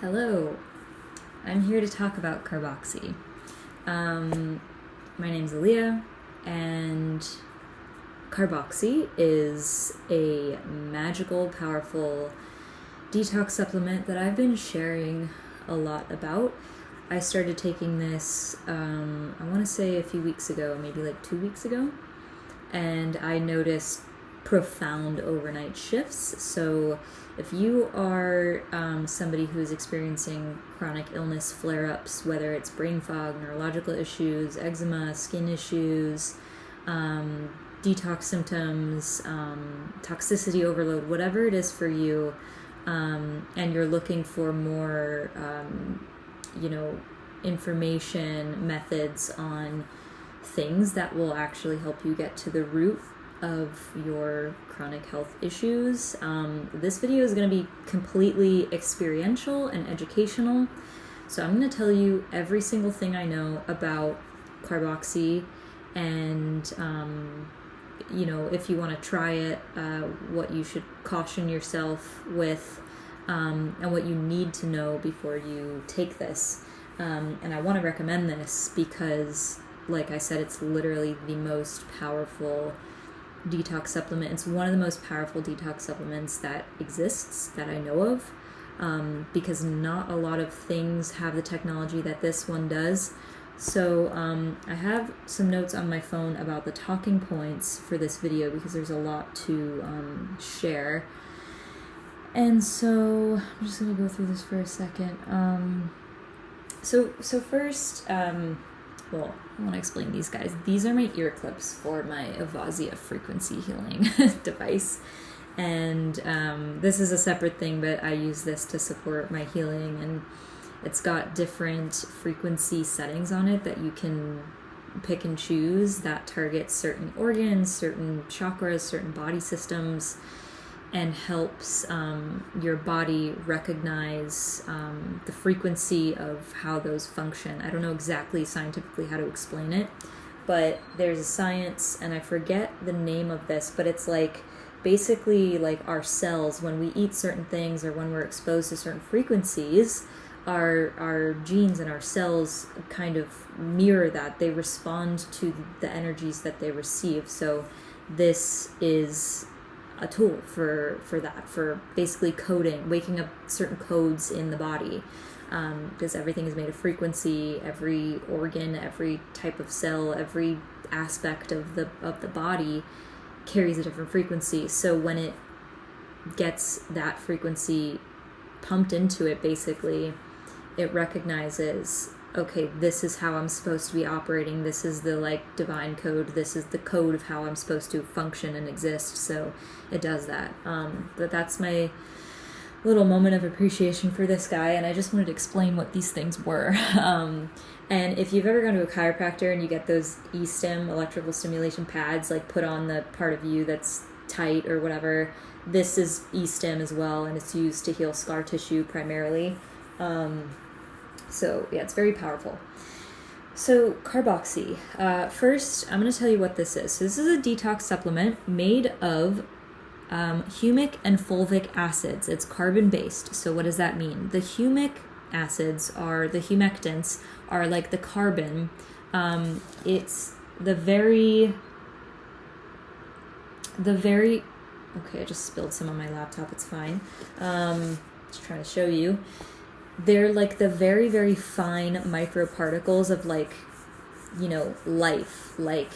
Hello, I'm here to talk about Carboxy. My name's Aaliyah, and Carboxy is a magical, powerful detox supplement that I've been sharing a lot about. I started taking this, I want to say a few weeks ago, maybe like 2 weeks ago, and I noticed profound overnight shifts. So if you are somebody who's experiencing chronic illness flare-ups, whether it's brain fog, neurological issues, eczema, skin issues, detox symptoms, toxicity overload, whatever it is for you, and you're looking for more information, methods on things that will actually help you get to the root of your chronic health issues. This video is going to be completely experiential and educational. So I'm going to tell you every single thing I know about Carboxy and, if you want to try it, what you should caution yourself with, and what you need to know before you take this. And I want to recommend this because, like I said, it's literally the most powerful detox supplement. It's one of the most powerful detox supplements that exists that I know of, because not a lot of things have the technology that this one does. So I have some notes on my phone about the talking points for this video because there's a lot to share. And so I'm just going to go through this for a second. So first, well, I want to explain these guys. These are my ear clips for my Avasia frequency healing device. And this is a separate thing, but I use this to support my healing. And it's got different frequency settings on it that you can pick and choose that target certain organs, certain chakras, certain body systems, and helps your body recognize the frequency of how those function. I don't know exactly scientifically how to explain it, but there's a science, and I forget the name of this, but it's like basically like our cells, when we eat certain things or when we're exposed to certain frequencies, our genes and our cells kind of mirror that. They respond to the energies that they receive. So this is a tool for that, for basically coding, waking up certain codes in the body, because everything is made of frequency. Every organ, every type of cell, every aspect of the body carries a different frequency. So when it gets that frequency pumped into it, basically it recognizes, okay, this is how I'm supposed to be operating. This is the divine code. This is the code of how I'm supposed to function and exist. So it does that. But that's my little moment of appreciation for this guy. And I just wanted to explain what these things were. And if you've ever gone to a chiropractor and you get those e-stim, electrical stimulation pads, put on the part of you that's tight or whatever, this is e-stim as well. And it's used to heal scar tissue primarily. So yeah, it's very powerful. So Carboxy. First, I'm going to tell you what this is. So this is a detox supplement made of humic and fulvic acids. It's carbon-based. So what does that mean? The humic acids the humectants are like the carbon. It's the very, okay, I just spilled some on my laptop. It's fine. Just trying to show you. They're like the very, very fine microparticles of life, like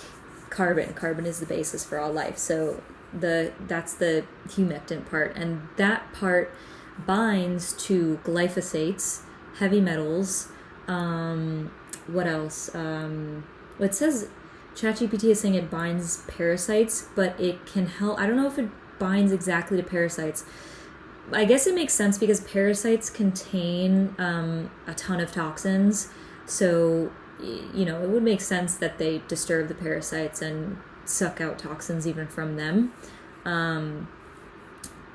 carbon. Carbon is the basis for all life. So that's the humectant part. And that part binds to glyphosates, heavy metals. What else? It says ChatGPT is saying it binds parasites, but it can help. I don't know if it binds exactly to parasites. I guess it makes sense because parasites contain a ton of toxins. So, it would make sense that they disturb the parasites and suck out toxins even from them.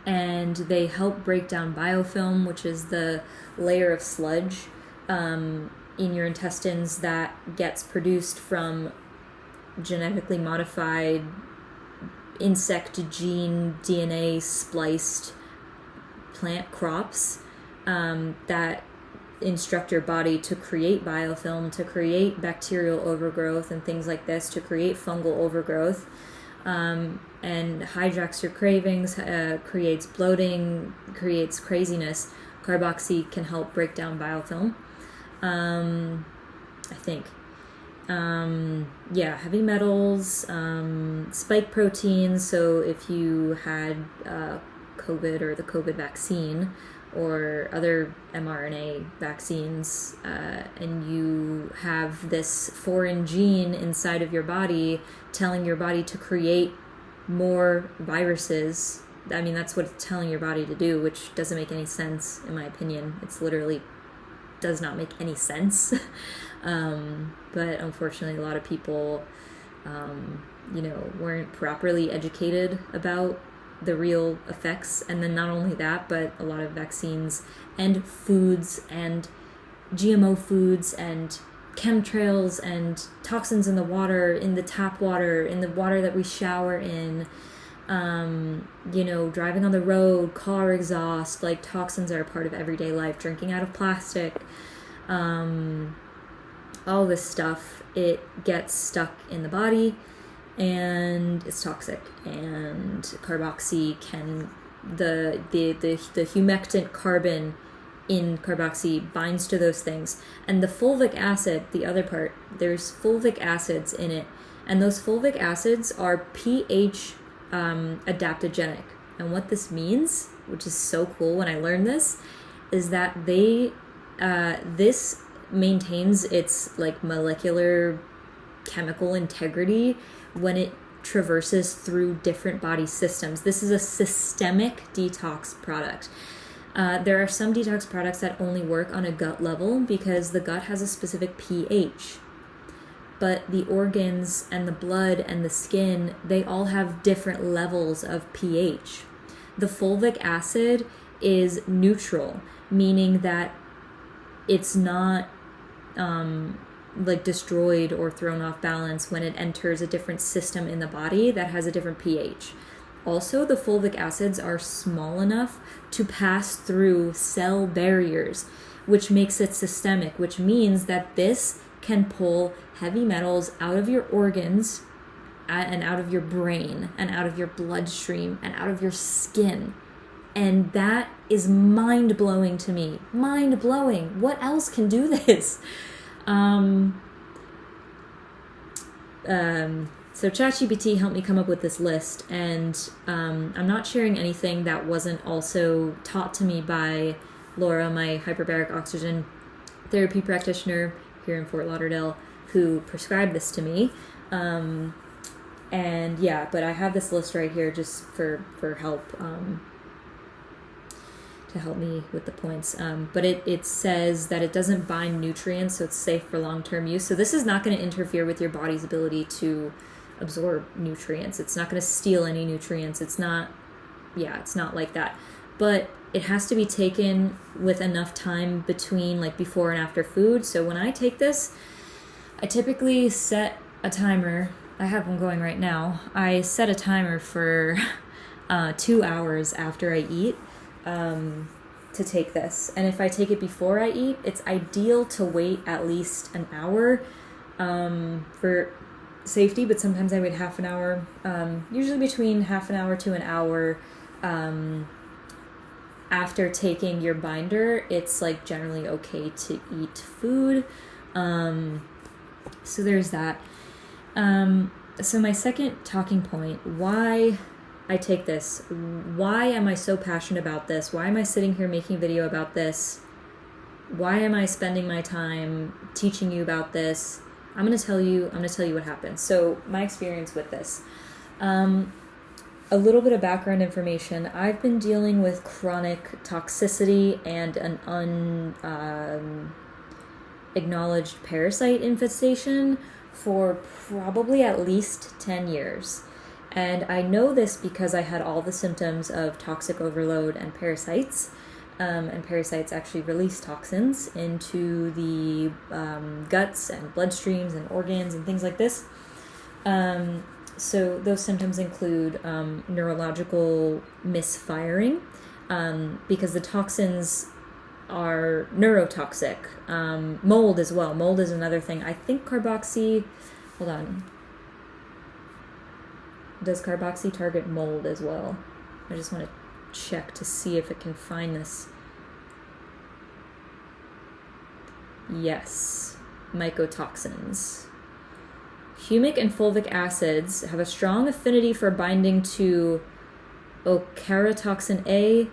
And they help break down biofilm, which is the layer of sludge in your intestines that gets produced from genetically modified insect gene DNA spliced plant crops. that instruct your body to create biofilm, to create bacterial overgrowth and things like this, to create fungal overgrowth, and hijacks your cravings, creates bloating, creates craziness. Carboxy can help break down biofilm, I think. Heavy metals, spike proteins. So if you had COVID or the COVID vaccine or other mRNA vaccines, and you have this foreign gene inside of your body telling your body to create more viruses, I mean, that's what it's telling your body to do, which doesn't make any sense, in my opinion. It's literally does not make any sense. But unfortunately, a lot of people, weren't properly educated about the real effects. And then not only that, but a lot of vaccines and foods and GMO foods and chemtrails and toxins in the water, in the tap water, in the water that we shower in, driving on the road, car exhaust, like toxins are a part of everyday life, drinking out of plastic, all this stuff, it gets stuck in the body and it's toxic. And carboxy can, the humectant carbon in carboxy binds to those things. And the fulvic acid, the other part, there's fulvic acids in it, and those fulvic acids are pH adaptogenic. And what this means, which is so cool when I learned this, is that this maintains its like molecular chemical integrity when it traverses through different body systems. This is a systemic detox product. There are some detox products that only work on a gut level because the gut has a specific pH. But the organs and the blood and the skin, they all have different levels of pH. The fulvic acid is neutral, meaning that it's not destroyed or thrown off balance when it enters a different system in the body that has a different pH. Also, the fulvic acids are small enough to pass through cell barriers, which makes it systemic, which means that this can pull heavy metals out of your organs and out of your brain and out of your bloodstream and out of your skin. And that is mind-blowing to me. Mind-blowing. What else can do this? So ChatGPT helped me come up with this list, and I'm not sharing anything that wasn't also taught to me by Laura, my hyperbaric oxygen therapy practitioner here in Fort Lauderdale, who prescribed this to me. But I have this list right here just for help, to help me with the points. But it says that it doesn't bind nutrients, so it's safe for long-term use. So this is not going to interfere with your body's ability to absorb nutrients. It's not going to steal any nutrients. It's not like that. But it has to be taken with enough time between, like, before and after food. So when I take this, I typically set a timer. I have one going right now. I set a timer for 2 hours after I eat to take this. And if I take it before I eat, it's ideal to wait at least an hour for safety, but sometimes I wait half an hour, usually between half an hour to an hour after taking your binder. It's like generally okay to eat food. So there's that. So my second talking point, why I take this, why am I so passionate about this? Why am I sitting here making a video about this? Why am I spending my time teaching you about this? I'm going to tell you what happened. So my experience with this, a little bit of background information. I've been dealing with chronic toxicity and an unacknowledged parasite infestation for probably at least 10 years. And I know this because I had all the symptoms of toxic overload and parasites. And parasites actually release toxins into the guts and bloodstreams and organs and things like this. So those symptoms include neurological misfiring, because the toxins are neurotoxic. Mold as well. Mold is another thing. I think Carboxy, hold on. Does Carboxy target mold as well? I just want to check to see if it can find this. Yes, mycotoxins. Humic and fulvic acids have a strong affinity for binding to ochratoxin A,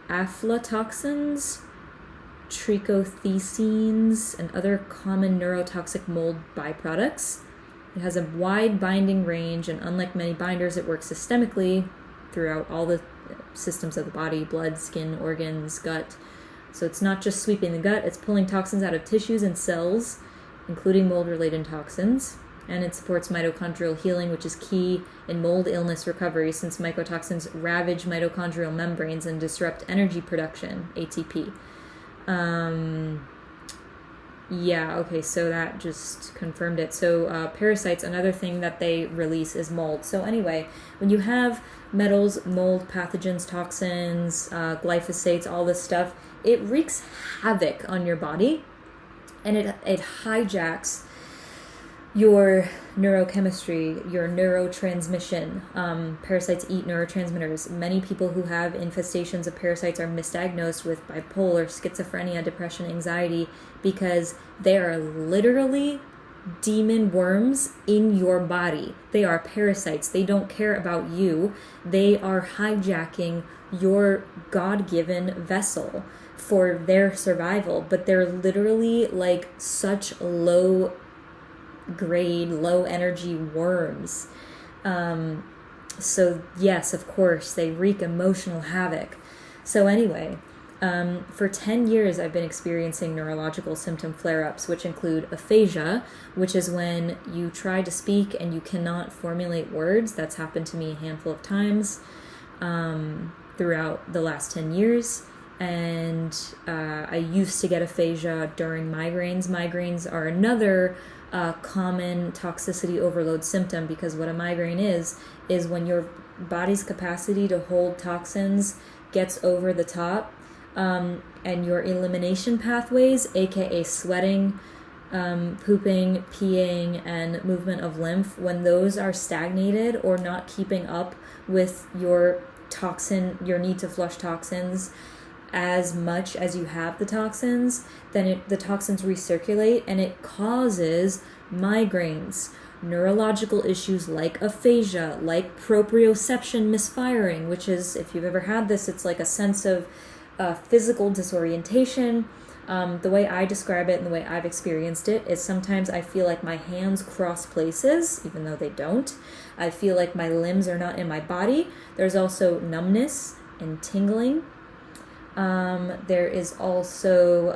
aflatoxins, trichothecenes, and other common neurotoxic mold byproducts. It has a wide binding range, and unlike many binders, it works systemically throughout all the systems of the body: blood, skin, organs, gut. So it's not just sweeping the gut, it's pulling toxins out of tissues and cells, including mold-related toxins. And it supports mitochondrial healing, which is key in mold illness recovery, since mycotoxins ravage mitochondrial membranes and disrupt energy production, ATP. Yeah, okay, so that just confirmed it. So parasites, another thing that they release is mold. So anyway, when you have metals, mold, pathogens, toxins, glyphosates, all this stuff, it wreaks havoc on your body, and it hijacks your neurochemistry, your neurotransmission. Parasites eat neurotransmitters. Many people who have infestations of parasites are misdiagnosed with bipolar, schizophrenia, depression, anxiety, because they are literally demon worms in your body. They are parasites. They don't care about you. They are hijacking your God-given vessel for their survival, but they're literally like such low grade, low energy worms. So yes, of course, they wreak emotional havoc. So anyway, for 10 years I've been experiencing neurological symptom flare-ups, which include aphasia, which is when you try to speak and you cannot formulate words. That's happened to me a handful of times throughout the last 10 years. And I used to get aphasia during migraines. Migraines are another common toxicity overload symptom, because what a migraine is when your body's capacity to hold toxins gets over the top, and your elimination pathways, aka sweating, pooping, peeing, and movement of lymph, when those are stagnated or not keeping up with your need to flush toxins as much as you have the toxins, then the toxins recirculate, and it causes migraines, neurological issues like aphasia, like proprioception misfiring, which is, if you've ever had this, it's like a sense of physical disorientation. The way I describe it and the way I've experienced it is sometimes I feel like my hands cross places, even though they don't. I feel like my limbs are not in my body. There's also numbness and tingling. There is also,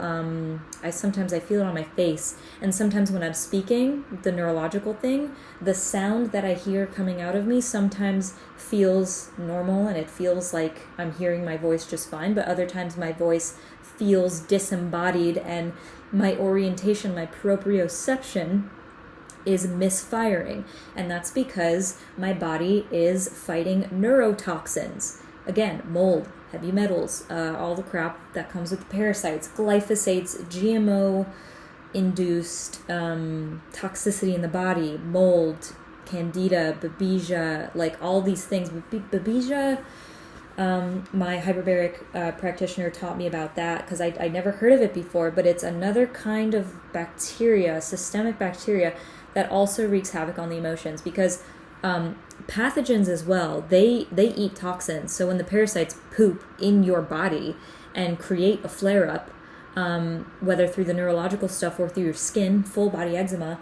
I feel it on my face, and sometimes when I'm speaking, the neurological thing, the sound that I hear coming out of me sometimes feels normal, and it feels like I'm hearing my voice just fine, but other times my voice feels disembodied, and my orientation, my proprioception is misfiring, and that's because my body is fighting neurotoxins. Again, mold, heavy metals, all the crap that comes with the parasites, glyphosates, GMO-induced toxicity in the body, mold, candida, babesia, like all these things. Babesia, my hyperbaric practitioner taught me about that, because I never heard of it before, but it's another kind of bacteria, systemic bacteria, that also wreaks havoc on the emotions, because pathogens as well, they eat toxins. So when the parasites poop in your body and create a flare-up, whether through the neurological stuff or through your skin, full body eczema,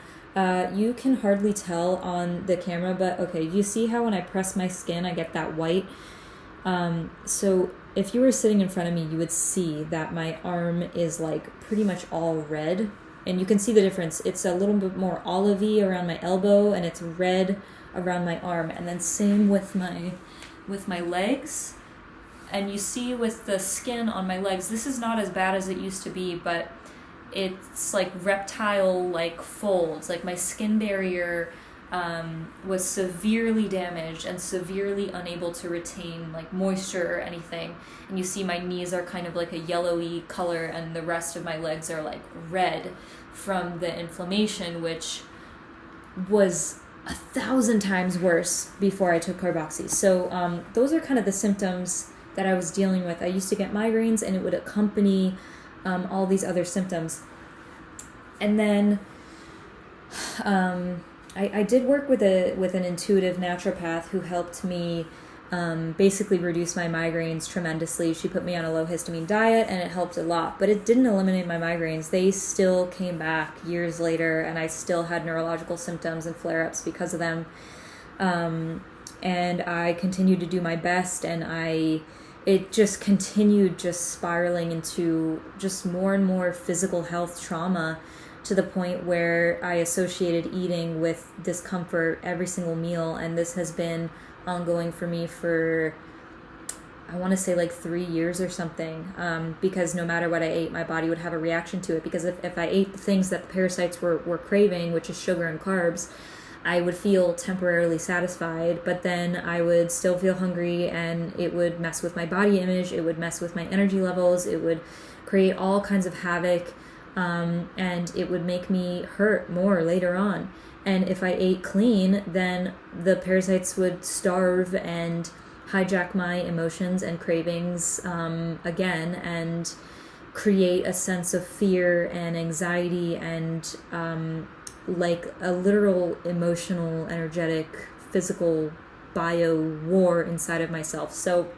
you can hardly tell on the camera, but okay, you see how when I press my skin I get that white? So if you were sitting in front of me, you would see that my arm is like pretty much all red, and you can see the difference. It's a little bit more olivey around my elbow, and it's red around my arm, and then same with my legs. And you see with the skin on my legs, this is not as bad as it used to be, but it's like reptile like folds, like my skin barrier was severely damaged and severely unable to retain like moisture or anything. And you see my knees are kind of like a yellowy color, and the rest of my legs are like red from the inflammation, which was 1,000 times worse before I took Carboxy. So those are kind of the symptoms that I was dealing with. I used to get migraines, and it would accompany all these other symptoms. And then I did work with an intuitive naturopath who helped me basically reduce my migraines tremendously. She put me on a low histamine diet, and it helped a lot, but it didn't eliminate my migraines. They still came back years later, and I still had neurological symptoms and flare-ups because of them. And I continued to do my best, and it just continued just spiraling into just more and more physical health trauma, to the point where I associated eating with discomfort every single meal. And this has been ongoing for me for, I want to say like 3 years or something, because no matter what I ate, my body would have a reaction to it. Because if I ate the things that the parasites were craving, which is sugar and carbs, I would feel temporarily satisfied, but then I would still feel hungry, and it would mess with my body image, it would mess with my energy levels, it would create all kinds of havoc, and it would make me hurt more later on. And if I ate clean, then the parasites would starve and hijack my emotions and cravings again, and create a sense of fear and anxiety and like a literal emotional, energetic, physical bio war inside of myself. So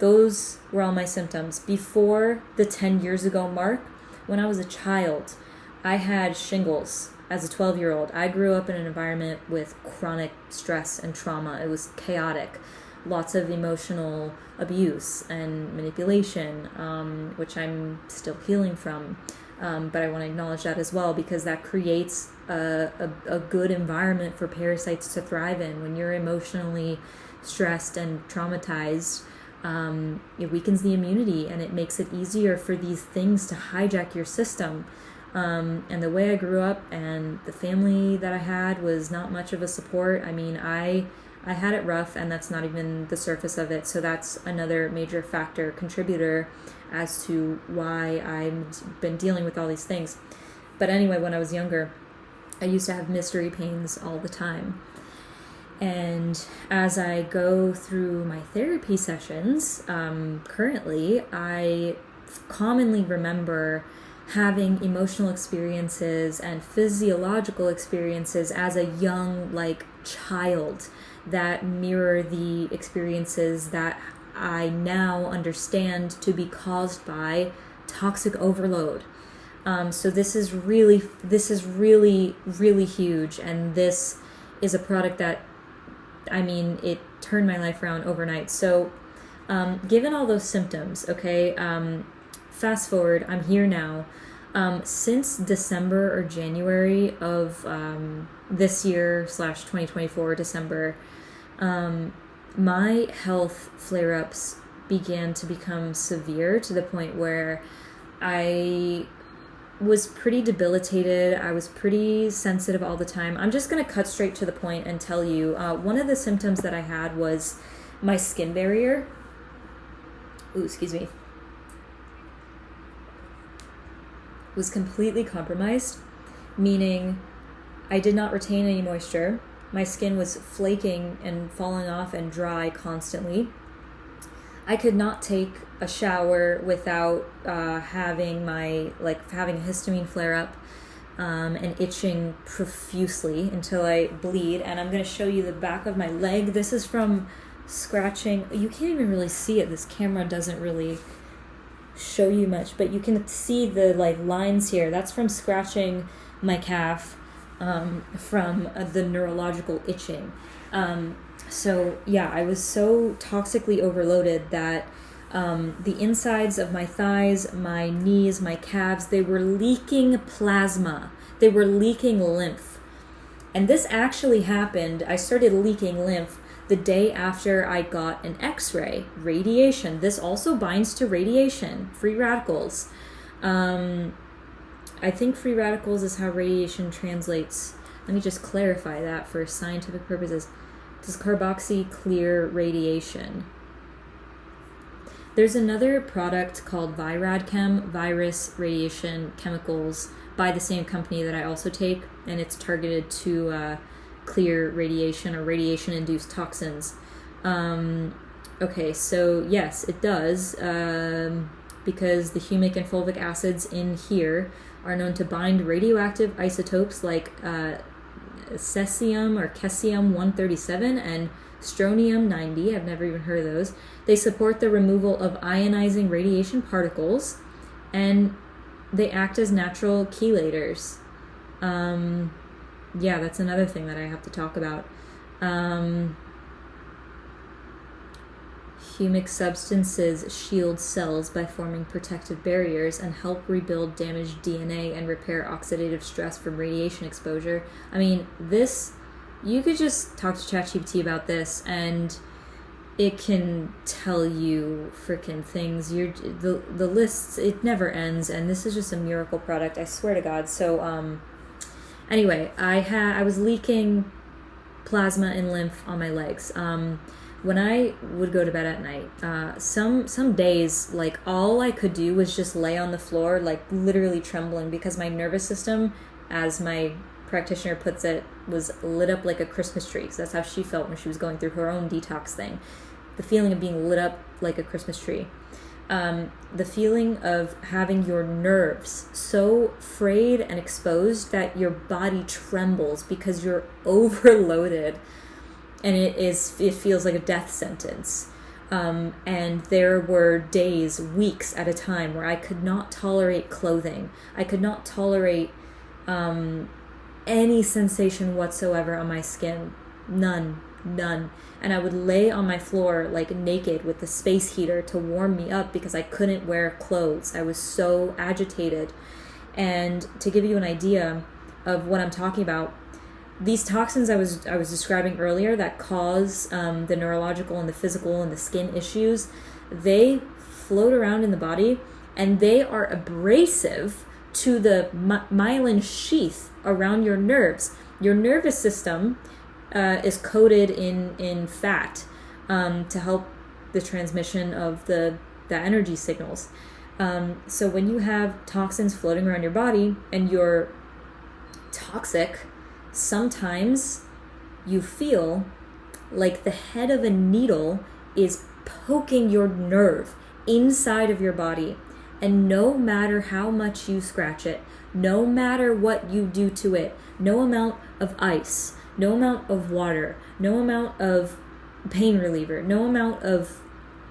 those were all my symptoms. Before the 10 years ago mark, when I was a child, I had shingles as a 12-year-old. I grew up in an environment with chronic stress and trauma. It was chaotic. Lots of emotional abuse and manipulation, which I'm still healing from. But I want to acknowledge that as well, because that creates a good environment for parasites to thrive in. When you're emotionally stressed and traumatized, it weakens the immunity, and it makes it easier for these things to hijack your system. And the way I grew up and the family that I had was not much of a support. I mean, I had it rough, and that's not even the surface of it. So that's another major factor, contributor, as to why I've been dealing with all these things. But anyway, when I was younger, I used to have mystery pains all the time. And as I go through my therapy sessions, currently, I commonly remember having emotional experiences and physiological experiences as a young, child that mirror the experiences that I now understand to be caused by toxic overload. So this is really, really huge. And this is a product that, it turned my life around overnight. So, given all those symptoms, okay, fast forward, I'm here now. Since December or January of this year / 2024 December, my health flare-ups began to become severe, to the point where I was pretty debilitated. I was pretty sensitive all the time. I'm just going to cut straight to the point and tell you, one of the symptoms that I had was my skin barrier. Was completely compromised, meaning I did not retain any moisture. My skin was flaking and falling off and dry constantly. I could not take a shower without having a histamine flare up and itching profusely until I bleed. And I'm going to show you the back of my leg. This is from scratching. You can't even really see it. This camera doesn't really show you much, but you can see the lines here. That's from scratching my calf from the neurological itching. So yeah, I was so toxically overloaded that the insides of my thighs, my knees, my calves, they were leaking plasma. They were leaking lymph. And this actually happened. I started leaking lymph the day after I got an X-ray, radiation. This also binds to radiation, free radicals. I think free radicals is how radiation translates Let me just clarify that for scientific purposes. Does carboxy clear radiation? There's another product called Viradchem, virus radiation chemicals, by the same company that I also take, and it's targeted to clear radiation or radiation-induced toxins. Okay, so yes, it does, because the humic and fulvic acids in here are known to bind radioactive isotopes like cesium or cesium-137 and strontium-90. I've never even heard of those. They support the removal of ionizing radiation particles, and they act as natural chelators. Yeah, that's another thing that I have to talk about. Humic substances shield cells by forming protective barriers and help rebuild damaged DNA and repair oxidative stress from radiation exposure. I mean, this, you could just talk to ChatGPT about this and it can tell you freaking things. The lists, it never ends, and this is just a miracle product, I swear to God. So anyway, I was leaking plasma and lymph on my legs. When I would go to bed at night, some days, like, all I could do was just lay on the floor, like, literally trembling, because my nervous system, as my practitioner puts it, was lit up like a Christmas tree. So that's how she felt when she was going through her own detox thing. The feeling of being lit up like a Christmas tree. The feeling of having your nerves so frayed and exposed that your body trembles because you're overloaded. And it feels like a death sentence. And there were days, weeks at a time where I could not tolerate clothing. I could not tolerate any sensation whatsoever on my skin. None. And I would lay on my floor like naked with the space heater to warm me up because I couldn't wear clothes. I was so agitated. And to give you an idea of what I'm talking about, these toxins I was describing earlier that cause the neurological and the physical and the skin issues, they float around in the body and they are abrasive to the myelin sheath around your nerves. Your nervous system is coated in fat to help the transmission of the energy signals. So when you have toxins floating around your body and you're toxic, sometimes you feel like the head of a needle is poking your nerve inside of your body. And no matter how much you scratch it, no matter what you do to it, no amount of ice, no amount of water, no amount of pain reliever, no amount of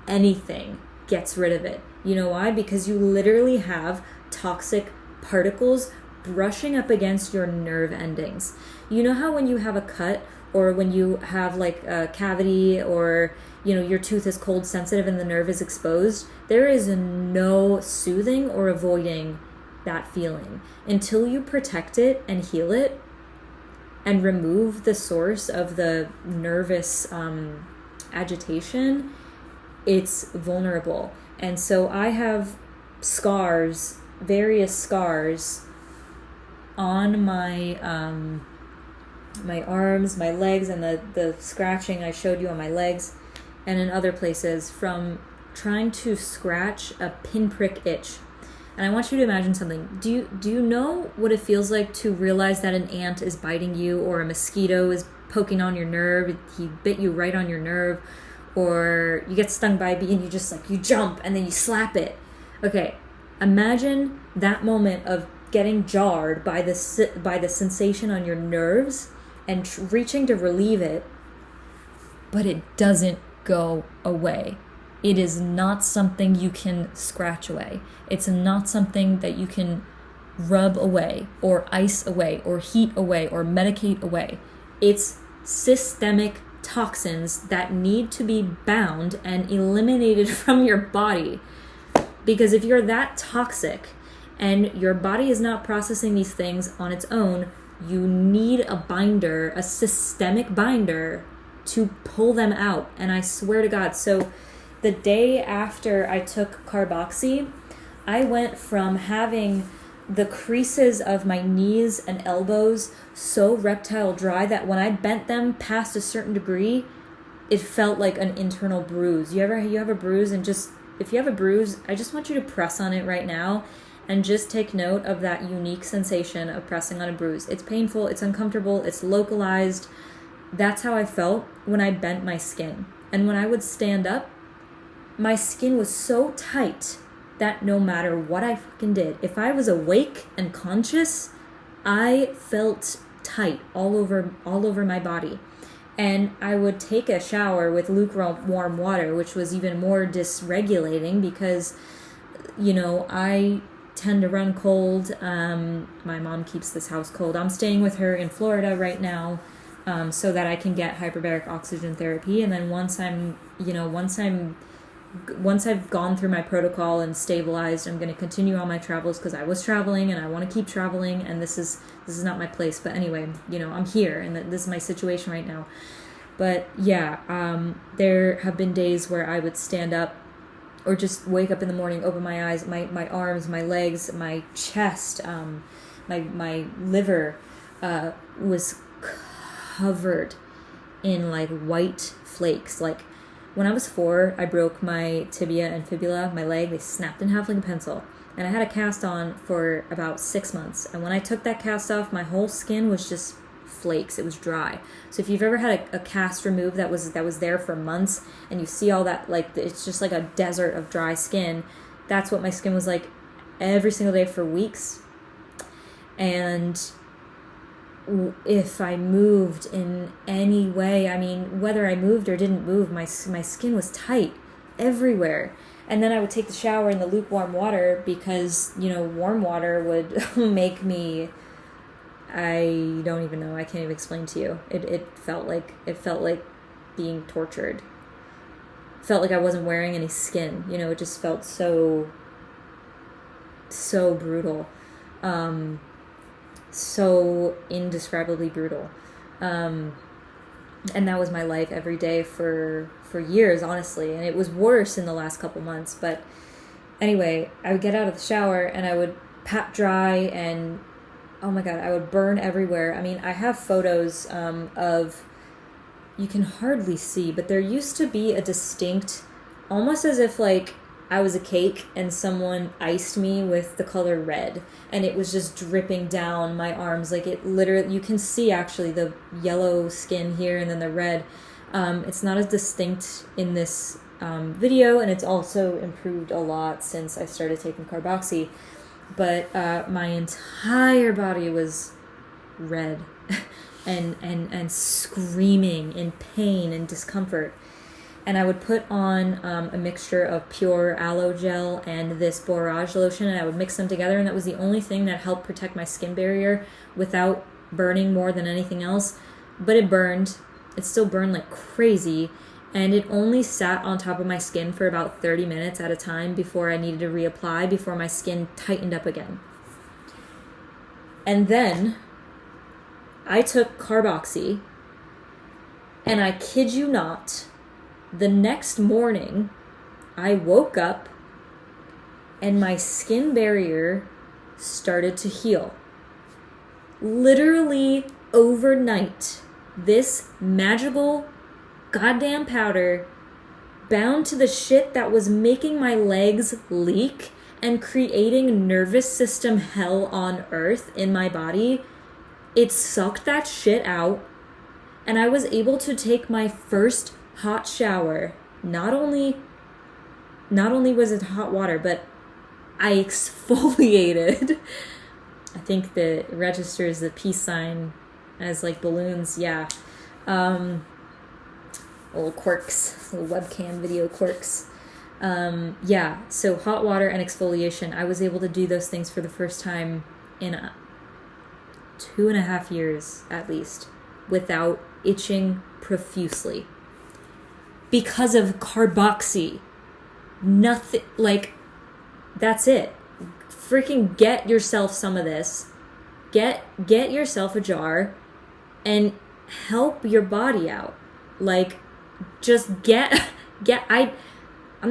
anything gets rid of it. You know why? Because you literally have toxic particles brushing up against your nerve endings. You know how when you have a cut or when you have like a cavity or, you know, your tooth is cold sensitive and the nerve is exposed, there is no soothing or avoiding that feeling until you protect it and heal it and remove the source of the nervous agitation. It's vulnerable. And so I have scars, various scars on my my arms, my legs, and the scratching I showed you on my legs and in other places from trying to scratch a pinprick itch. And I want you to imagine something. Do you know what it feels like to realize that an ant is biting you or a mosquito is poking on your nerve? He bit you right on your nerve, or you get stung by a bee and you just like, you jump and then you slap it. Okay, imagine that moment of getting jarred by the sensation on your nerves and reaching to relieve it, but it doesn't go away. It is not something you can scratch away. It's not something that you can rub away or ice away or heat away or medicate away. It's systemic toxins that need to be bound and eliminated from your body. Because if you're that toxic and your body is not processing these things on its own, you need a binder, a systemic binder, to pull them out. And I swear to God, so the day after I took Carboxy, I went from having the creases of my knees and elbows so reptile dry that when I bent them past a certain degree, it felt like an internal bruise. You have a bruise, and just, if you have a bruise, I just want you to press on it right now and just take note of that unique sensation of pressing on a bruise. It's painful, it's uncomfortable, it's localized. That's how I felt when I bent my skin. And when I would stand up, my skin was so tight that no matter what I fucking did, if I was awake and conscious, I felt tight all over my body. And I would take a shower with lukewarm water, which was even more dysregulating because, I tend to run cold. My mom keeps this house cold. I'm staying with her in Florida right now, so that I can get hyperbaric oxygen therapy. And then once I've gone through my protocol and stabilized, I'm going to continue on my travels because I was traveling and I want to keep traveling, and this is not my place. But anyway, I'm here and this is my situation right now. But yeah, there have been days where I would stand up or just wake up in the morning, open my eyes, my arms, my legs, my chest, my liver was covered in like white flakes. Like, when I was 4, I broke my tibia and fibula, my leg. They snapped in half like a pencil. And I had a cast on for about 6 months. And when I took that cast off, my whole skin was just flakes. It was dry. So if you've ever had a cast removed that was there for months, and you see all that, like, it's just like a desert of dry skin, that's what my skin was like every single day for weeks. And if I moved in any way, I mean, whether I moved or didn't move, my skin was tight everywhere. And then I would take the shower in the lukewarm water because, warm water would make me, I don't even know, I can't even explain to you. It felt like being tortured. It felt like I wasn't wearing any skin. It just felt so brutal. So indescribably brutal. And that was my life every day for years, honestly. And it was worse in the last couple months. But anyway, I would get out of the shower and I would pat dry, and oh my God, I would burn everywhere. I mean, I have photos of, you can hardly see, but there used to be a distinct, almost as if like I was a cake and someone iced me with the color red, and it was just dripping down my arms. Like, it literally, you can see actually the yellow skin here and then the red. It's not as distinct in this video, and it's also improved a lot since I started taking Carboxy. But my entire body was red and screaming in pain and discomfort. And I would put on a mixture of pure aloe gel and this borage lotion, and I would mix them together, and that was the only thing that helped protect my skin barrier without burning more than anything else. But it burned. It still burned like crazy, and it only sat on top of my skin for about 30 minutes at a time before I needed to reapply, before my skin tightened up again. And then I took Carboxy, and I kid you not, the next morning, I woke up and my skin barrier started to heal. Literally overnight, this magical goddamn powder bound to the shit that was making my legs leak and creating nervous system hell on earth in my body. It sucked that shit out, and I was able to take my first hot shower. Not only was it hot water, but I exfoliated. I think that registers the peace sign as like balloons. Yeah. Little quirks, little webcam video quirks. Yeah, so hot water and exfoliation. I was able to do those things for the first time in 2.5 years at least without itching profusely. Because of Carboxy. Nothing, like, that's it. Freaking get yourself some of this. Get yourself a jar and help your body out. Like, just I'm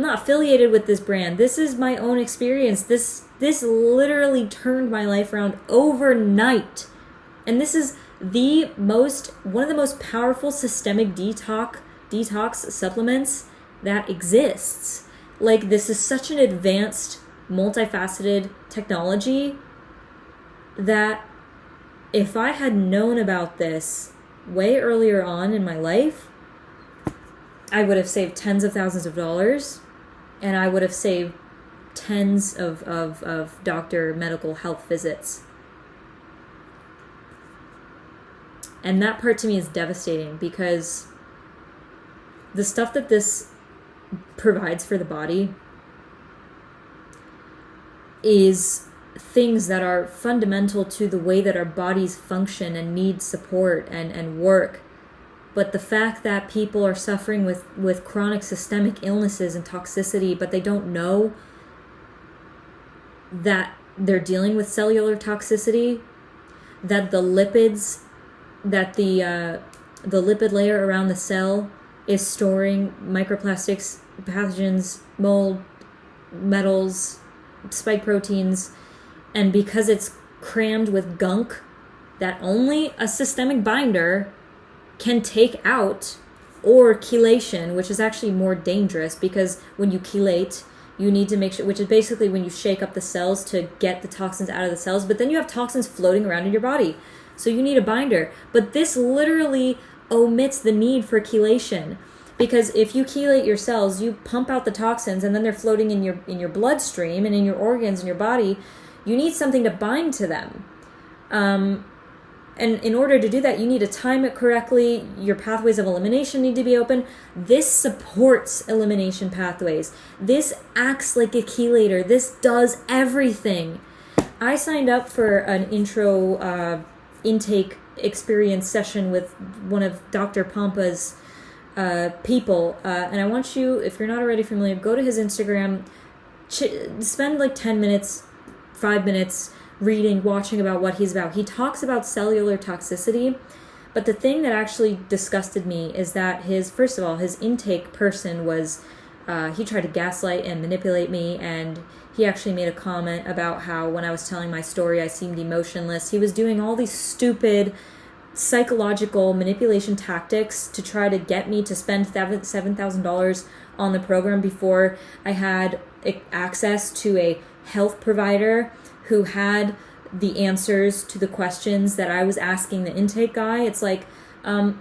not affiliated with this brand. This is my own experience. This This literally turned my life around overnight. And this is one of the most powerful systemic detox supplements that exists. Like, this is such an advanced, multifaceted technology that if I had known about this way earlier on in my life, I would have saved tens of thousands of dollars, and I would have saved tens of doctor medical health visits. And that part to me is devastating, because the stuff that this provides for the body is things that are fundamental to the way that our bodies function and need support and work. But the fact that people are suffering with chronic systemic illnesses and toxicity, but they don't know that they're dealing with cellular toxicity, that the lipids, that the lipid layer around the cell is storing microplastics, pathogens, mold, metals, spike proteins, and because it's crammed with gunk that only a systemic binder can take out, or chelation, which is actually more dangerous, because when you chelate, you need to make sure, which is basically when you shake up the cells to get the toxins out of the cells, but then you have toxins floating around in your body. So you need a binder. But this literally omits the need for chelation, because if you chelate your cells, you pump out the toxins, and then they're floating in your bloodstream and in your organs in your body. You need something to bind to them. And in order to do that, you need to time it correctly. Your pathways of elimination need to be open. This supports elimination pathways. This acts like a chelator. This does everything. I signed up for an intro intake experience session with one of Dr. Pompa's people. And I want you, if you're not already familiar, go to his Instagram, spend like 10 minutes, 5 minutes reading, watching about what he's about. He talks about cellular toxicity, but the thing that actually disgusted me is that first of all, his intake person was, he tried to gaslight and manipulate me, and he actually made a comment about how when I was telling my story, I seemed emotionless. He was doing all these stupid psychological manipulation tactics to try to get me to spend $7,000 on the program before I had access to a health provider who had the answers to the questions that I was asking the intake guy. It's like, I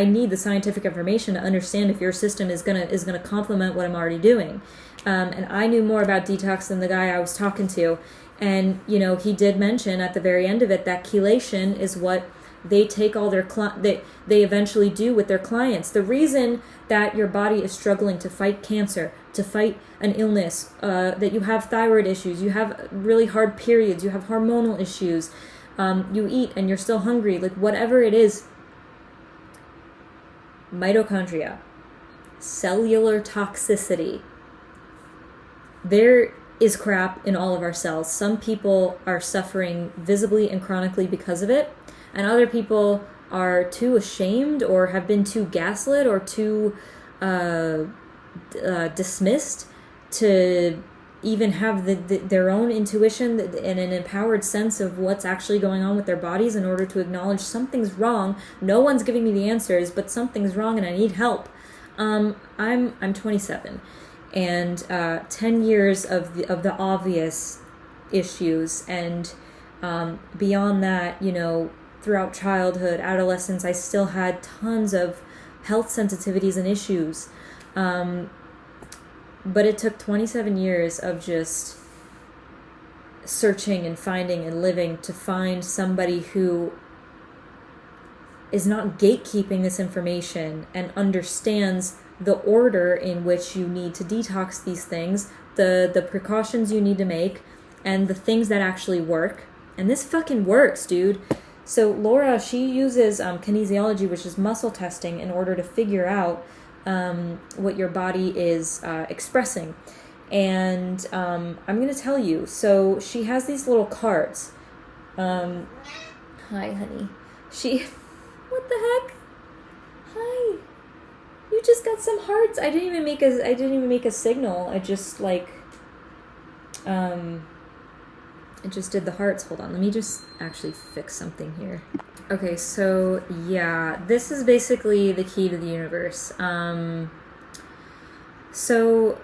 need the scientific information to understand if your system is gonna complement what I'm already doing. And I knew more about detox than the guy I was talking to. And, he did mention at the very end of it that chelation is what they take all their they eventually do with their clients. The reason that your body is struggling to fight cancer, to fight an illness, that you have thyroid issues, you have really hard periods, you have hormonal issues, you eat and you're still hungry, like whatever it is, mitochondria, cellular toxicity. There is crap in all of our cells. Some people are suffering visibly and chronically because of it, and other people are too ashamed or have been too gaslit or too dismissed to even have their own intuition and an empowered sense of what's actually going on with their bodies in order to acknowledge something's wrong. No one's giving me the answers, but something's wrong and I need help. I'm 27, and 10 years of the obvious issues, and beyond that, throughout childhood, adolescence, I still had tons of health sensitivities and issues. But it took 27 years of just searching and finding and living to find somebody who is not gatekeeping this information and understands the order in which you need to detox these things, the precautions you need to make, and the things that actually work. And this fucking works, dude. So Laura, she uses kinesiology, which is muscle testing, in order to figure out what your body is expressing. And I'm going to tell you. So she has these little cards. Hi, honey. What the heck? Hi. You just got some hearts. I didn't even make a signal. I just It just did the hearts. Hold on, let me just actually fix something here. Okay, so yeah, this is basically the key to the universe. So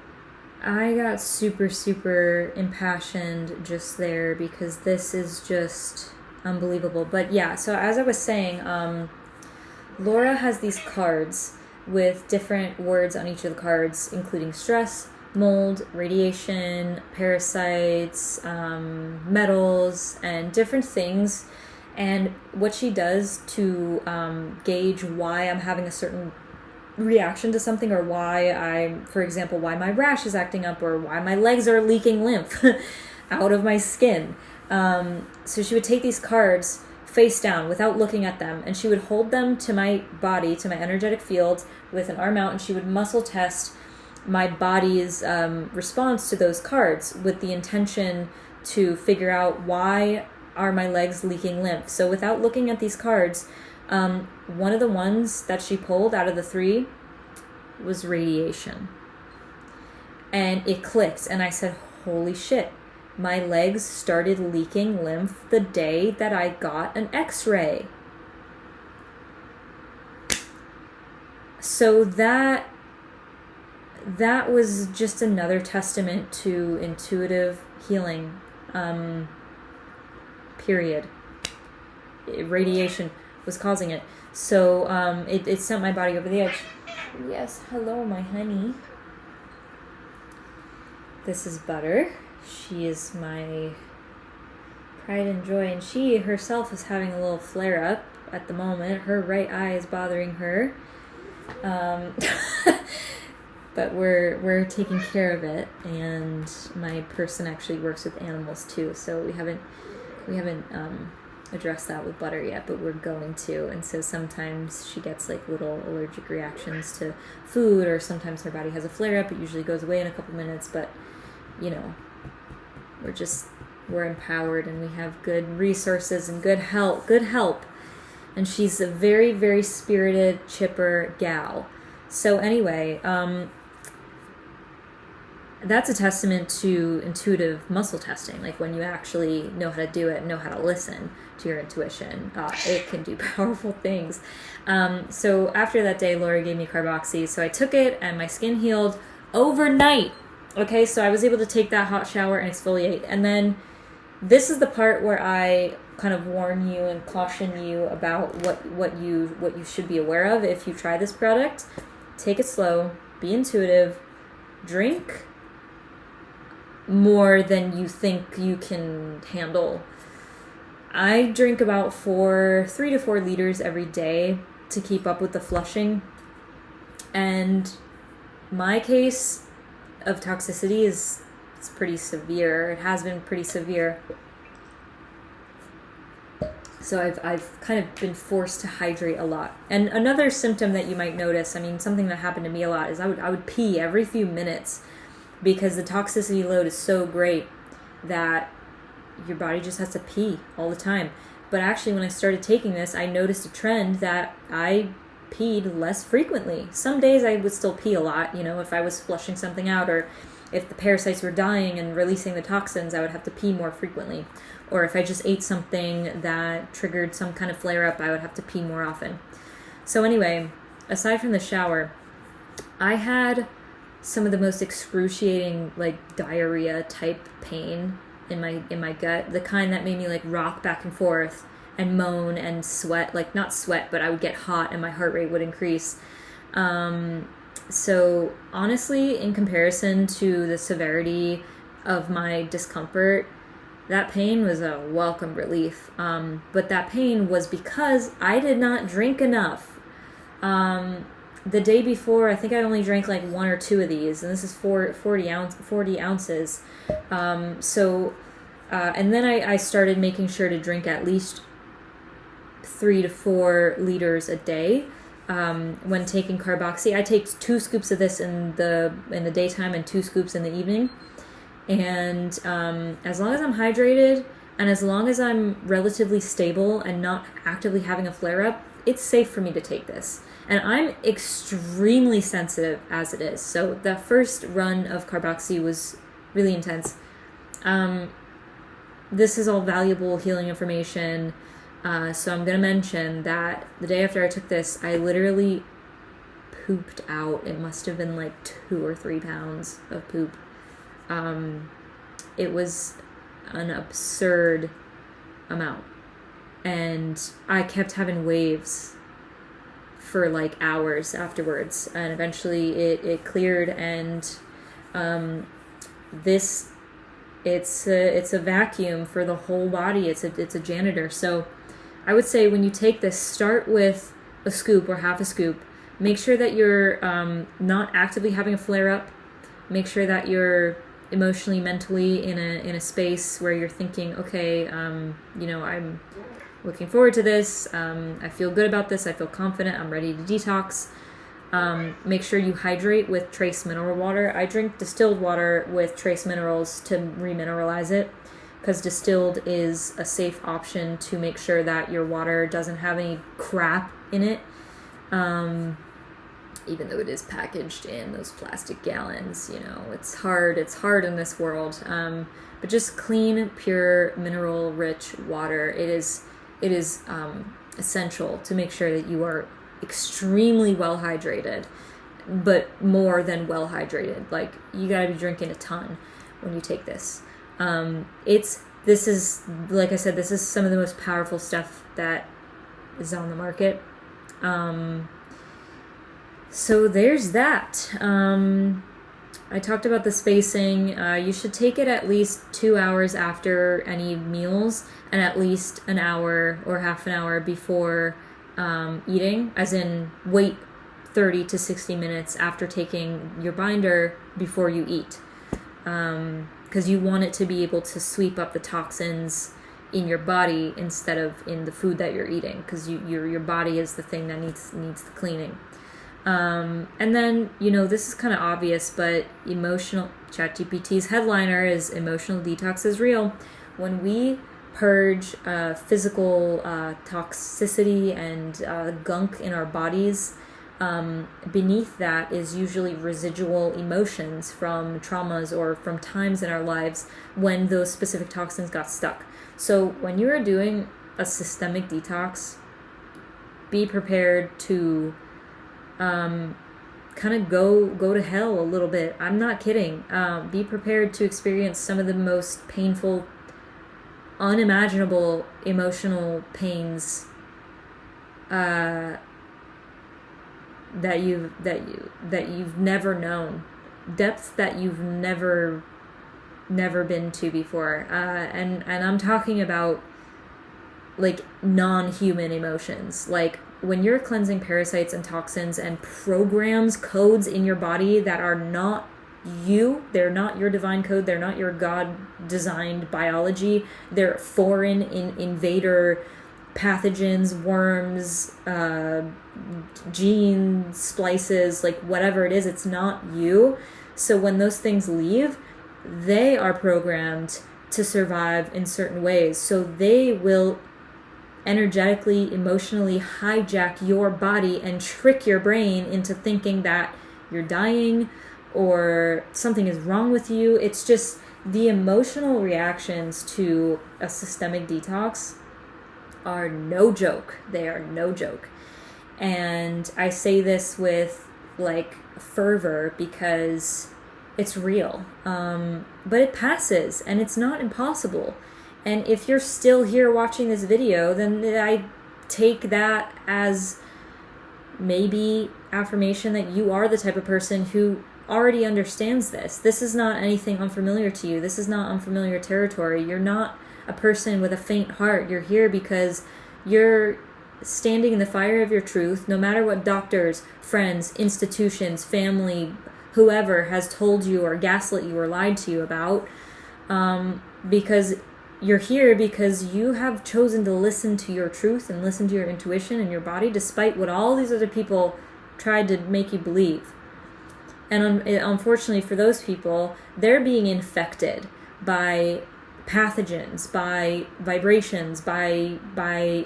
I got super, super impassioned just there because this is just unbelievable. But yeah, so as I was saying, Laura has these cards with different words on each of the cards, including stress, mold, radiation, parasites, metals, and different things. And what she does to gauge why I'm having a certain reaction to something, or why for example, why my rash is acting up, or why my legs are leaking lymph out of my skin. So she would take these cards face down without looking at them, and she would hold them to my body, to my energetic field, with an arm out, and she would muscle test my body's response to those cards with the intention to figure out why are my legs leaking lymph. So without looking at these cards, one of the ones that she pulled out of the 3 was radiation. And it clicked, and I said, holy shit, my legs started leaking lymph the day that I got an x-ray. So that was just another testament to intuitive healing, period. Radiation was causing it. So it sent my body over the edge. Yes, hello, my honey. This is Butter. She is my pride and joy, and she herself is having a little flare-up at the moment. Her right eye is bothering her. But we're taking care of it, and my person actually works with animals too, so we haven't addressed that with Butter yet, but we're going to. And so sometimes she gets like little allergic reactions to food, or sometimes her body has a flare-up. It usually goes away in a couple minutes, but you know, we're empowered, and we have good resources and good help. And she's a very, very spirited, chipper gal. So anyway, that's a testament to intuitive muscle testing. Like when you actually know how to do it, know how to listen to your intuition, it can do powerful things. So after that day, Laura gave me Carboxy. So I took it, and my skin healed overnight. Okay, so I was able to take that hot shower and exfoliate. And then this is the part where I kind of warn you and caution you about what you should be aware of if you try this product. Take it slow, be intuitive, drink more than you think you can handle. I drink about 3 to 4 liters every day to keep up with the flushing. And my case of toxicity it's pretty severe. It has been pretty severe. So I've kind of been forced to hydrate a lot. And another symptom that you might notice, I mean, something that happened to me a lot, is I would pee every few minutes, because the toxicity load is so great that your body just has to pee all the time. But actually, when I started taking this, I noticed a trend that I peed less frequently. Some days I would still pee a lot, you know, if I was flushing something out, or if the parasites were dying and releasing the toxins, I would have to pee more frequently. Or if I just ate something that triggered some kind of flare-up, I would have to pee more often. So anyway, aside from the shower, I had some of the most excruciating, like, diarrhea type pain in my gut, the kind that made me like rock back and forth and moan and sweat, like not sweat, but I would get hot and my heart rate would increase. So honestly, in comparison to the severity of my discomfort, that pain was a welcome relief. But that pain was because I did not drink enough. The day before, I think I only drank like 1 or 2 of these, and this is 40 ounces. And then I started making sure to drink at least 3 to 4 liters a day. When taking Carboxy, I take 2 scoops of this in the daytime and 2 scoops in the evening. And as long as I'm hydrated and as long as I'm relatively stable and not actively having a flare-up, it's safe for me to take this. And I'm extremely sensitive as it is. So the first run of Carboxy was really intense. This is all valuable healing information. So I'm going to mention that the day after I took this, I literally pooped out. It must have been like 2 or 3 pounds of poop. It was an absurd amount. And I kept having waves for like hours afterwards. And eventually it cleared. And it's a vacuum for the whole body. It's a janitor. So I would say when you take this, start with a scoop or half a scoop. Make sure that you're not actively having a flare-up. Make sure that you're emotionally, mentally in a space where you're thinking, okay, I'm looking forward to this. I feel good about this. I feel confident. I'm ready to detox. Make sure you hydrate with trace mineral water. I drink distilled water with trace minerals to remineralize it, because distilled is a safe option to make sure that your water doesn't have any crap in it. Even though it is packaged in those plastic gallons, it's hard in this world. But just clean, pure, mineral-rich water. It is essential to make sure that you are extremely well hydrated, but more than well hydrated. Like, you gotta be drinking a ton when you take this. This is, like I said, this is some of the most powerful stuff that is on the market. So there's that. I talked about the spacing. You should take it at least 2 hours after any meals, and at least an hour or half an hour before eating, as in wait 30 to 60 minutes after taking your binder before you eat. Because you want it to be able to sweep up the toxins in your body instead of in the food that you're eating, because your body is the thing that needs the cleaning. And then, this is kind of obvious, but ChatGPT's headliner is "Emotional Detox is Real." When we purge physical toxicity and gunk in our bodies, beneath that is usually residual emotions from traumas or from times in our lives when those specific toxins got stuck. So when you are doing a systemic detox, be prepared to kind of go to hell a little bit. I'm not kidding. Be prepared to experience some of the most painful, unimaginable emotional pains that you've never known, depths that you've never been to before. And I'm talking about like non-human emotions, like when you're cleansing parasites and toxins and programs, codes in your body that are not you, they're not your divine code, they're not your God-designed biology, they're foreign invader pathogens, worms, gene splices, like whatever it is, it's not you. So when those things leave, they are programmed to survive in certain ways. So they will energetically, emotionally hijack your body and trick your brain into thinking that you're dying or something is wrong with you. It's just the emotional reactions to a systemic detox are no joke. They are no joke. And I say this with like fervor because it's real. But it passes, and it's not impossible. And if you're still here watching this video, then I take that as maybe affirmation that you are the type of person who already understands this. This is not anything unfamiliar to you. This is not unfamiliar territory. You're not a person with a faint heart. You're here because you're standing in the fire of your truth, no matter what doctors, friends, institutions, family, whoever has told you or gaslit you or lied to you about, because you're here because you have chosen to listen to your truth and listen to your intuition and your body, despite what all these other people tried to make you believe. And unfortunately for those people, they're being infected by pathogens, by vibrations, by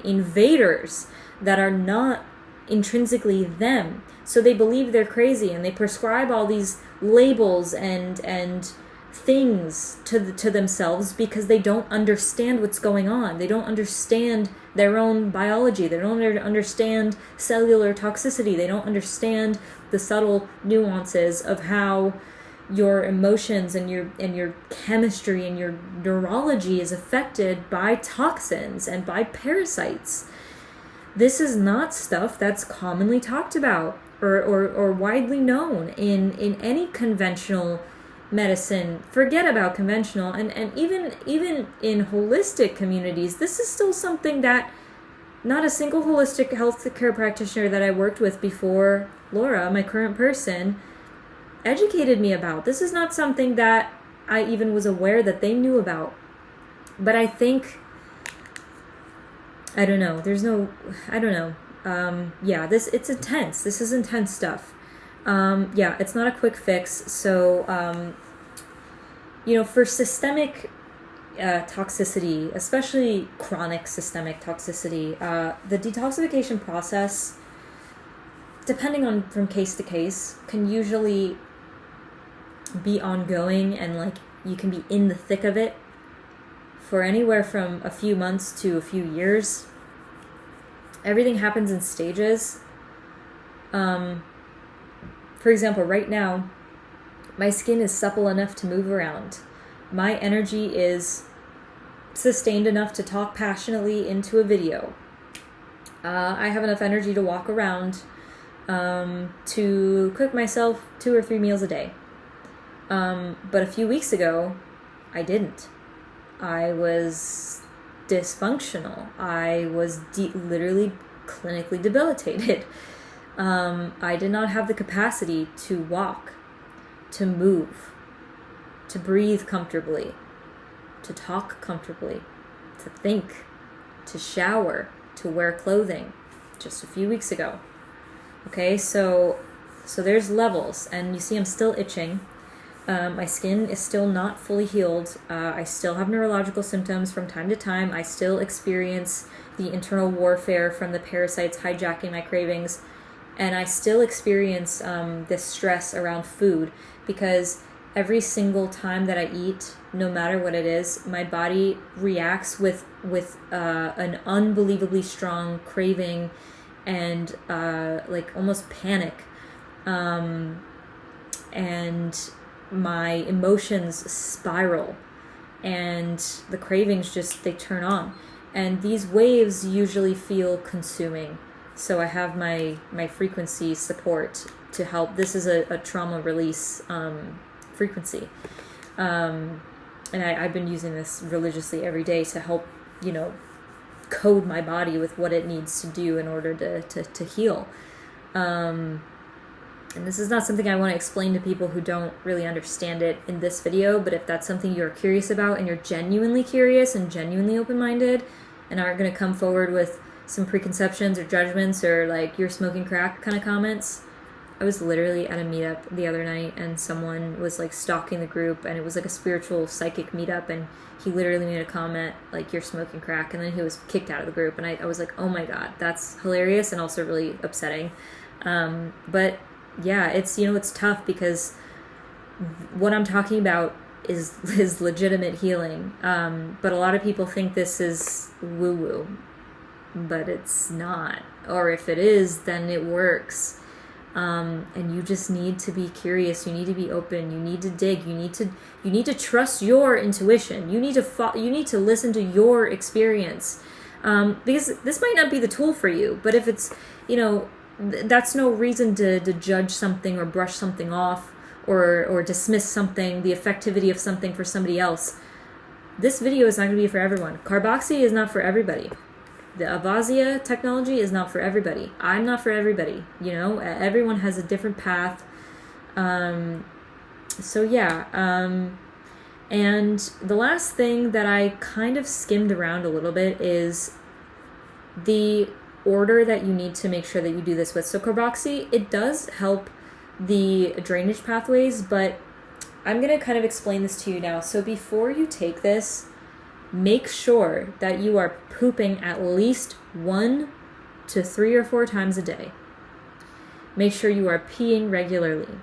invaders that are not intrinsically them. So they believe they're crazy, and they prescribe all these labels and things to themselves because they don't understand what's going on. They don't understand their own biology. They don't understand cellular toxicity. They don't understand the subtle nuances of how your emotions and your chemistry and your neurology is affected by toxins and by parasites. This is not stuff that's commonly talked about or widely known in any conventional medicine. Forget about conventional, and even in holistic communities, this is still something that not a single holistic healthcare practitioner that I worked with before Laura, my current person, educated me about. This is not something that I even was aware that they knew about. But I think, I don't know, it's intense. This is intense stuff. It's not a quick fix. So, for systemic toxicity, especially chronic systemic toxicity, the detoxification process, depending on from case to case, can usually be ongoing, and like you can be in the thick of it for anywhere from a few months to a few years. Everything happens in stages. For example, right now, my skin is supple enough to move around. My energy is sustained enough to talk passionately into a video. I have enough energy to walk around, to cook myself 2 or 3 meals a day. But a few weeks ago, I didn't. I was dysfunctional. I was literally clinically debilitated. I did not have the capacity to walk, to move, to breathe comfortably, to talk comfortably, to think, to shower, to wear clothing, just a few weeks ago. Okay, so there's levels, and you see I'm still itching. My skin is still not fully healed. I still have neurological symptoms from time to time. I still experience the internal warfare from the parasites hijacking my cravings. And I still experience this stress around food, because every single time that I eat, no matter what it is, my body reacts with an unbelievably strong craving and like almost panic. And my emotions spiral, and the cravings they turn on. And these waves usually feel consuming. So I have my frequency support to help. This is a trauma release frequency. And I've been using this religiously every day to help, code my body with what it needs to do in order to heal. And this is not something I want to explain to people who don't really understand it in this video, but if that's something you're curious about and you're genuinely curious and genuinely open-minded and aren't going to come forward with some preconceptions or judgments or like you're smoking crack kind of comments. I was literally at a meetup the other night, and someone was like stalking the group, and it was like a spiritual psychic meetup, and he literally made a comment like you're smoking crack, and then he was kicked out of the group. And I was like, oh my god, that's hilarious and also really upsetting. But yeah, it's it's tough because what I'm talking about is legitimate healing. But a lot of people think this is woo-woo, but it's not. Or if it is, then it works. And you just need to be curious. You need to be open. You need to dig. You need to trust your intuition. You need to listen to your experience. Because this might not be the tool for you, but if it's, that's no reason to judge something or brush something off or dismiss something, the effectivity of something for somebody else. This video is not going to be for everyone. Carboxy is not for everybody. The Avasia technology is not for everybody. I'm not for everybody. Everyone has a different path. And the last thing that I kind of skimmed around a little bit is the order that you need to make sure that you do this with. So Carboxy, it does help the drainage pathways, but I'm going to kind of explain this to you now. So before you take this, make sure that you are pooping at least 1 to 3 or 4 times a day. Make sure you are peeing regularly.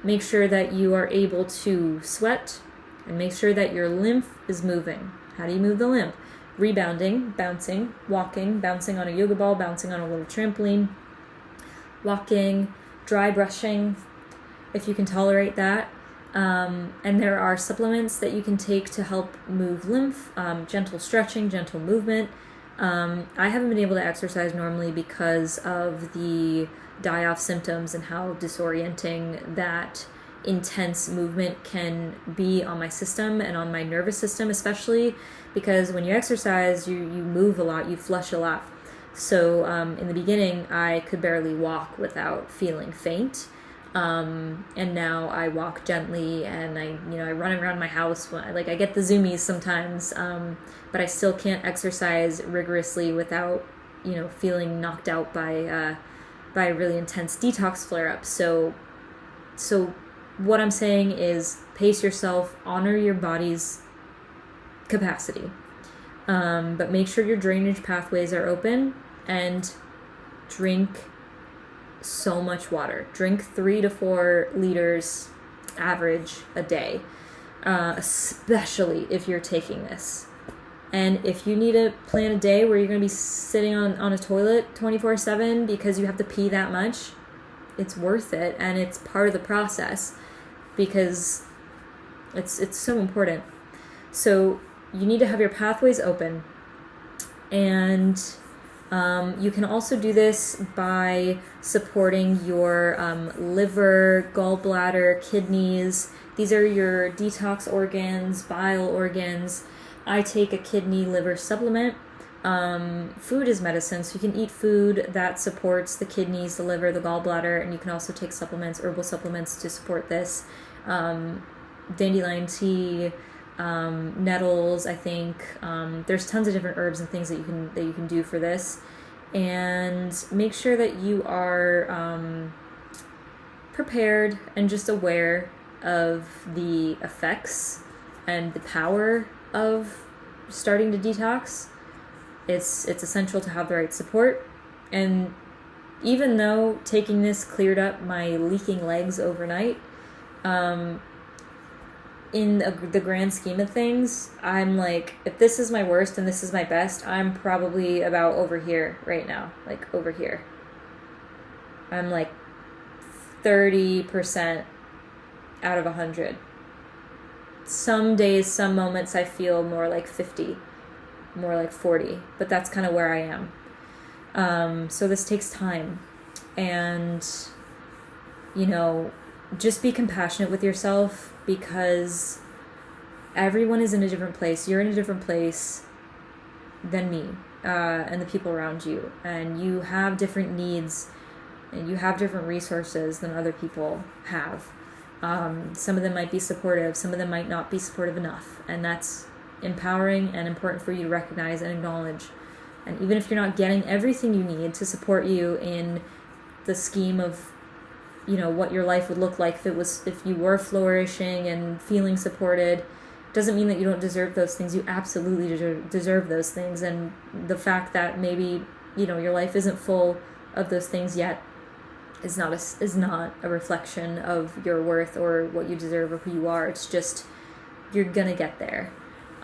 Make sure that you are able to sweat and make sure that your lymph is moving. How do you move the lymph? Rebounding, bouncing, walking, bouncing on a yoga ball, bouncing on a little trampoline, walking, dry brushing, if you can tolerate that. And there are supplements that you can take to help move lymph, gentle stretching, gentle movement. I haven't been able to exercise normally because of the die-off symptoms and how disorienting that intense movement can be on my system and on my nervous system, especially because when you exercise, you move a lot, you flush a lot. So in the beginning, I could barely walk without feeling faint. And now I walk gently, and I run around my house. I get the zoomies sometimes, but I still can't exercise rigorously without, feeling knocked out by a really intense detox flare-up. So what I'm saying is pace yourself, honor your body's capacity, but make sure your drainage pathways are open, and drink so much water. Drink 3 to 4 liters average a day, especially if you're taking this. And if you need to plan a day where you're going to be sitting on a toilet 24/7 because you have to pee that much, it's worth it, and it's part of the process because it's so important. So you need to have your pathways open, and you can also do this by supporting your liver, gallbladder, kidneys. These are your detox organs, bile organs. I take a kidney liver supplement. Food is medicine, so you can eat food that supports the kidneys, the liver, the gallbladder, and you can also take supplements, herbal supplements, to support this. Dandelion tea, nettles, I think. There's tons of different herbs and things that you can do for this. And make sure that you are prepared and just aware of the effects and the power of starting to detox. It's essential to have the right support. And even though taking this cleared up my leaking legs overnight, in the grand scheme of things, I'm like, if this is my worst and this is my best, I'm probably about over here right now, like over here. I'm like 30% out of 100. Some days, some moments I feel more like 50, more like 40, but that's kind of where I am. So this takes time, and just be compassionate with yourself, because everyone is in a different place. You're in a different place than me, and the people around you, and you have different needs, and you have different resources than other people have. Some of them might be supportive, some of them might not be supportive enough, and that's empowering and important for you to recognize and acknowledge. And even if you're not getting everything you need to support you in the scheme of what your life would look like if you were flourishing and feeling supported, doesn't mean that you don't deserve those things. You absolutely deserve those things. And the fact that maybe your life isn't full of those things yet is not a reflection of your worth or what you deserve or who you are. It's just, you're gonna get there.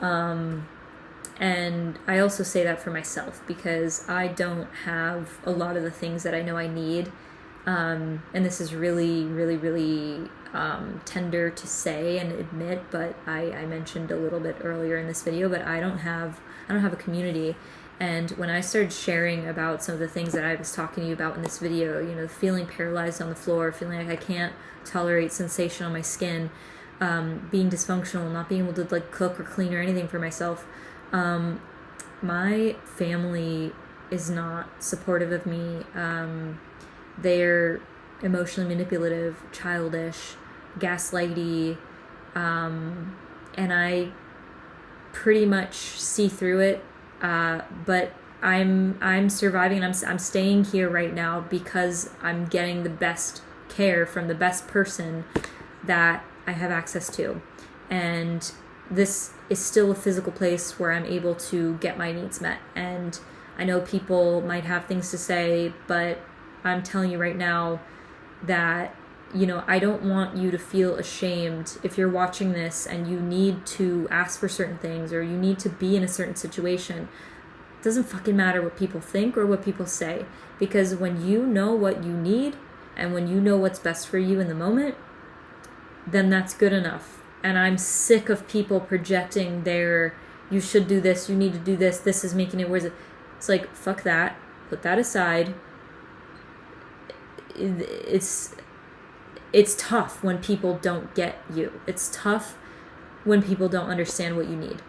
And I also say that for myself, because I don't have a lot of the things that I know I need. And this is really, really, really tender to say and admit, but I mentioned a little bit earlier in this video, but I don't have a community. And when I started sharing about some of the things that I was talking to you about in this video, feeling paralyzed on the floor, feeling like I can't tolerate sensation on my skin, being dysfunctional, not being able to cook or clean or anything for myself, my family is not supportive of me. They're emotionally manipulative, childish, gaslighty, and I pretty much see through it. But I'm surviving, and I'm staying here right now because I'm getting the best care from the best person that I have access to. And this is still a physical place where I'm able to get my needs met. And I know people might have things to say, but I'm telling you right now that, I don't want you to feel ashamed if you're watching this and you need to ask for certain things or you need to be in a certain situation. It doesn't fucking matter what people think or what people say, because when you know what you need and when you know what's best for you in the moment, then that's good enough. And I'm sick of people projecting you should do this, you need to do this, this is making it worse. It's like, fuck that. Put that aside. It's tough when people don't get you. It's tough when people don't understand what you need.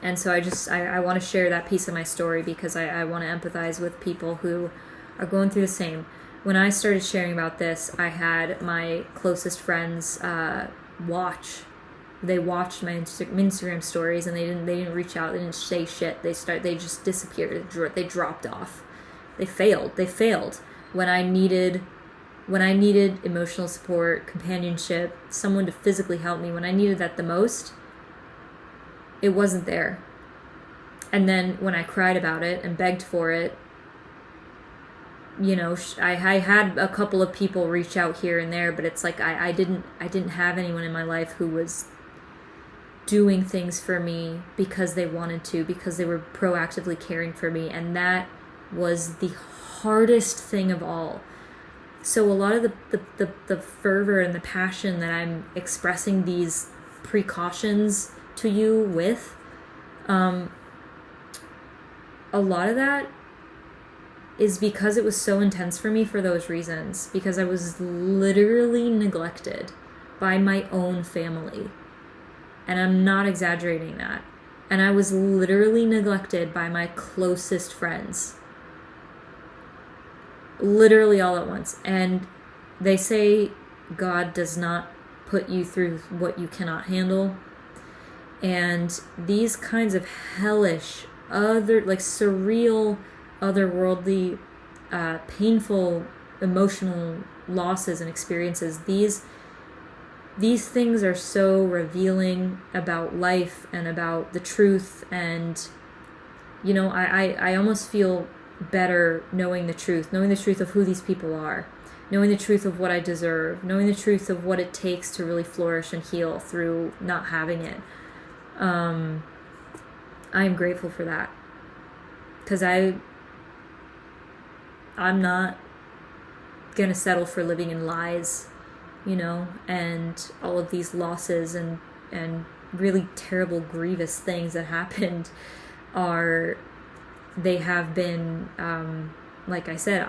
And so I want to share that piece of my story because I want to empathize with people who are going through the same. When I started sharing about this, I had my closest friends watch. They watched my Instagram stories and they didn't reach out. They didn't say shit. They just disappeared. They dropped off. They failed. When I needed emotional support, companionship, someone to physically help me, when I needed that the most, it wasn't there. And then when I cried about it and begged for it, I had a couple of people reach out here and there, but it's like I didn't have anyone in my life who was doing things for me because they wanted to, because they were proactively caring for me, and that was the hardest thing of all. So a lot of the fervor and the passion that I'm expressing these precautions to you with, a lot of that is because it was so intense for me for those reasons, because I was literally neglected by my own family. And I'm not exaggerating that. And I was literally neglected by my closest friends. Literally all at once. And they say God does not put you through what you cannot handle. And these kinds of hellish, surreal, otherworldly, painful, emotional losses and experiences, these things are so revealing about life and about the truth. And I almost feel better knowing the truth of who these people are, knowing the truth of what I deserve, knowing the truth of what it takes to really flourish and heal through not having it. I'm grateful for that, because I'm not gonna settle for living in lies, and all of these losses and really terrible, grievous things that happened they have been, like I said,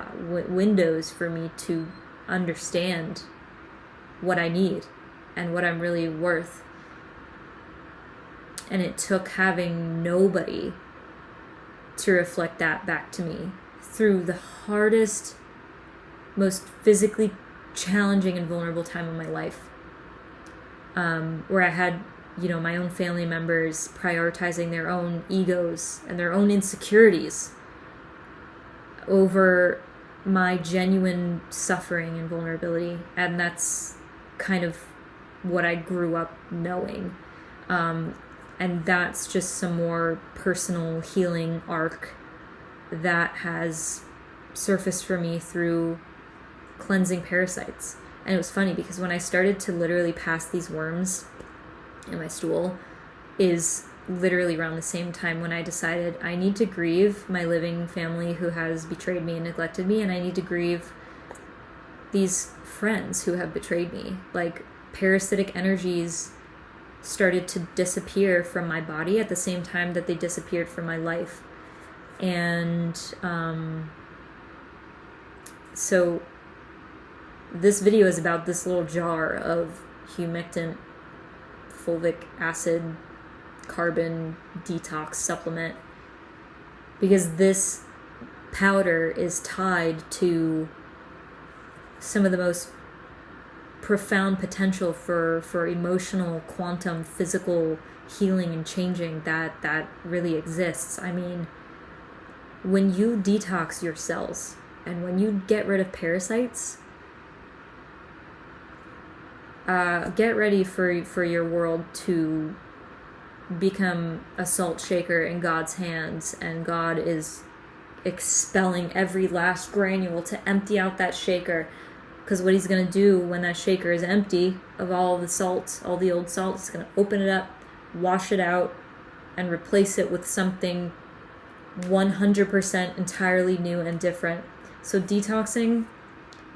windows for me to understand what I need and what I'm really worth. And it took having nobody to reflect that back to me through the hardest, most physically challenging and vulnerable time of my life, where I had my own family members prioritizing their own egos and their own insecurities over my genuine suffering and vulnerability. And that's kind of what I grew up knowing. And that's just some more personal healing arc that has surfaced for me through cleansing parasites. And it was funny because when I started to literally pass these worms in my stool is literally around the same time when I decided I need to grieve my living family who has betrayed me and neglected me, and I need to grieve these friends who have betrayed me. Like, parasitic energies started to disappear from my body at the same time that they disappeared from my life. And so this video is about this little jar of humectant fulvic acid carbon detox supplement, because this powder is tied to some of the most profound potential for emotional, quantum, physical healing and changing that really exists. I mean, when you detox your cells and when you get rid of parasites, get ready for your world to become a salt shaker in God's hands, and God is expelling every last granule to empty out that shaker Because what he's going to do when that shaker is empty of all the salt, all the old salt, he's going to open it up, wash it out, and replace it with something 100% entirely new and different. So detoxing,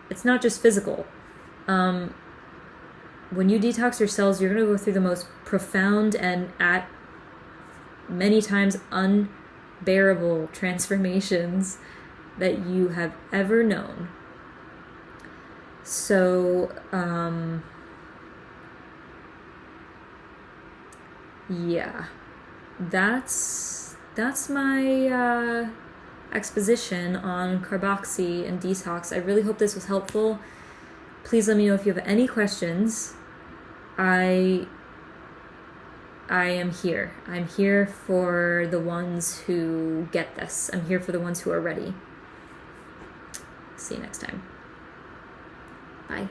it's not just physical. When you detox your cells, you're going to go through the most profound and at many times unbearable transformations that you have ever known. So, yeah, that's my exposition on Carboxy and detox. I really hope this was helpful. Please let me know if you have any questions. I am here. I'm here for the ones who get this. I'm here for the ones who are ready. See you next time. Bye.